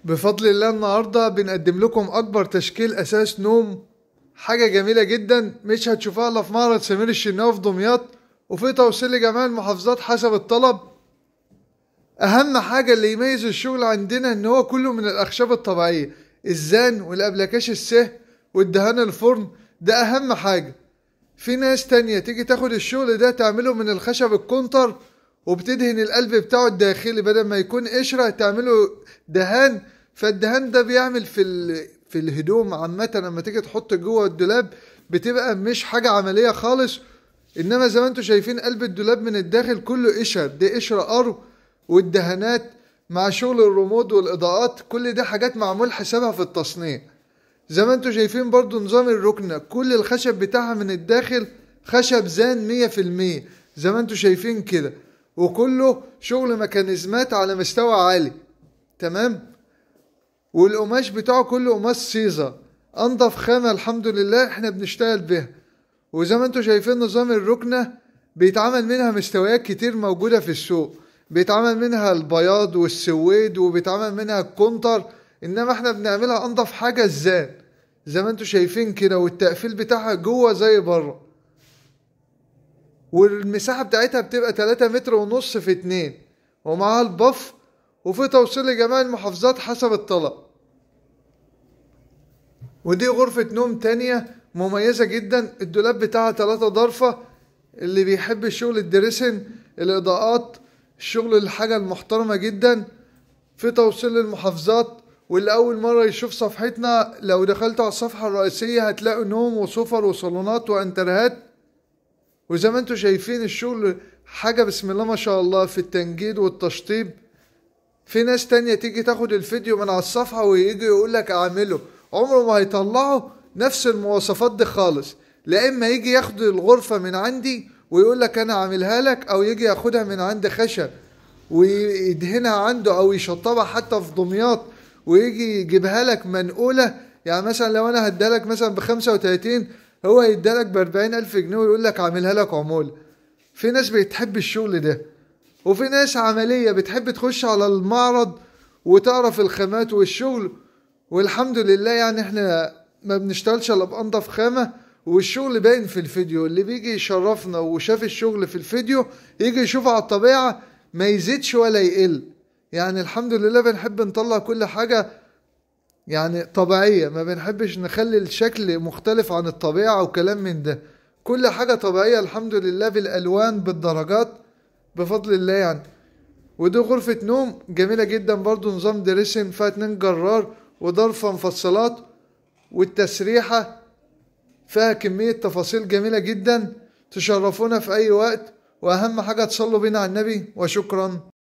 بفضل الله النهاردة بنقدم لكم أكبر تشكيل أساس نوم. حاجة جميلة جدا مش هتشوفها إلا في معرض سمير الشناوي في دمياط، وفي توصيل لجميع المحافظات حسب الطلب. أهم حاجة اللي يميز الشغل عندنا إن هو كله من الأخشاب الطبيعية، الزان والأبلكاش السه والدهان الفرن، ده أهم حاجة. في ناس تانية تيجي تاخد الشغل ده تعمله من الخشب الكونتر، وبتدهن القلب بتاعه الداخلي بدل ما يكون قشرة تعمله دهان. فالدهان ده بيعمل في الهدوم عامة لما تيجي تحط جوه الدولاب بتبقى مش حاجة عملية خالص. انما زي ما انتوا شايفين قلب الدولاب من الداخل كله قشر، دي قشرة ارو، والدهانات مع شغل الرمود والاضاءات كل ده حاجات معمول حسابها في التصنيع. زي ما انتوا شايفين برضو نظام الركنة كل الخشب بتاعها من الداخل خشب زان 100%، زي ما انتوا شايفين كده، وكله شغل ميكانيزمات على مستوى عالي. تمام. والقماش بتاعه كله قماش سيزا، انضف خامة الحمد لله احنا بنشتغل بيها. وزي ما انتوا شايفين نظام الركنة بيتعمل منها مستويات كتير موجودة في السوق، بيتعمل منها البياض والسويد وبيتعمل منها الكونتر، انما احنا بنعملها انضف حاجة الزان زي ما انتوا شايفين كده، والتقفيل بتاعها جوه زي بره، والمساحة بتاعتها بتبقى 3 متر ونص في 2، ومعاها البف، وفي توصيل لجميع المحافظات حسب الطلب. ودي غرفة نوم تانية مميزة جدا، الدولاب بتاعها 3 ضرفة، اللي بيحب الشغل الدريسن الإضاءات الشغل الحاجة المحترمة جدا. في توصيل للمحافظات، واللي أول مرة يشوف صفحتنا لو دخلت على الصفحة الرئيسية هتلاقوا نوم وسفر وصالونات وانترهات. وزي ما انتوا شايفين الشغل حاجة بسم الله ما شاء الله في التنجيد والتشطيب. في ناس تانية تيجي تاخد الفيديو من على الصفحة ويجي يقولك اعمله، عمره ما هيطلعوا نفس المواصفات دي خالص. لا اما يجي ياخد الغرفة من عندي ويقولك انا عاملها لك، او يجي ياخدها من عند خشب ويدهنها عنده او يشطبها حتى في دمياط ويجي يجيبها لك منقولة. يعني مثلا لو انا هديها لك مثلا ب35، هو يديها لك ب40,000 جنيه ويقول لك عاملها لك عمولة. في ناس بتحب الشغل ده، وفي ناس عملية بتحب تخش على المعرض وتعرف الخامات والشغل. والحمد لله يعني احنا ما بنشتغلش الا بأنضف خامة، والشغل باين في الفيديو. اللي بيجي يشرفنا وشاف الشغل في الفيديو يجي يشوفه على الطبيعة ما يزيدش ولا يقل. يعني الحمد لله بنحب نطلع كل حاجة يعني طبيعية، ما بنحبش نخلي الشكل مختلف عن الطبيعة وكلام من ده. كل حاجة طبيعية الحمد لله، بالألوان بالدرجات بفضل الله يعني. ودي غرفة نوم جميلة جدا برضو، نظام دريسن فيها 2 جرار وضرفة مفصلات، والتسريحة فيها كمية تفاصيل جميلة جدا. تشرفونا في أي وقت، وأهم حاجة تصلوا بينا على النبي. وشكرا.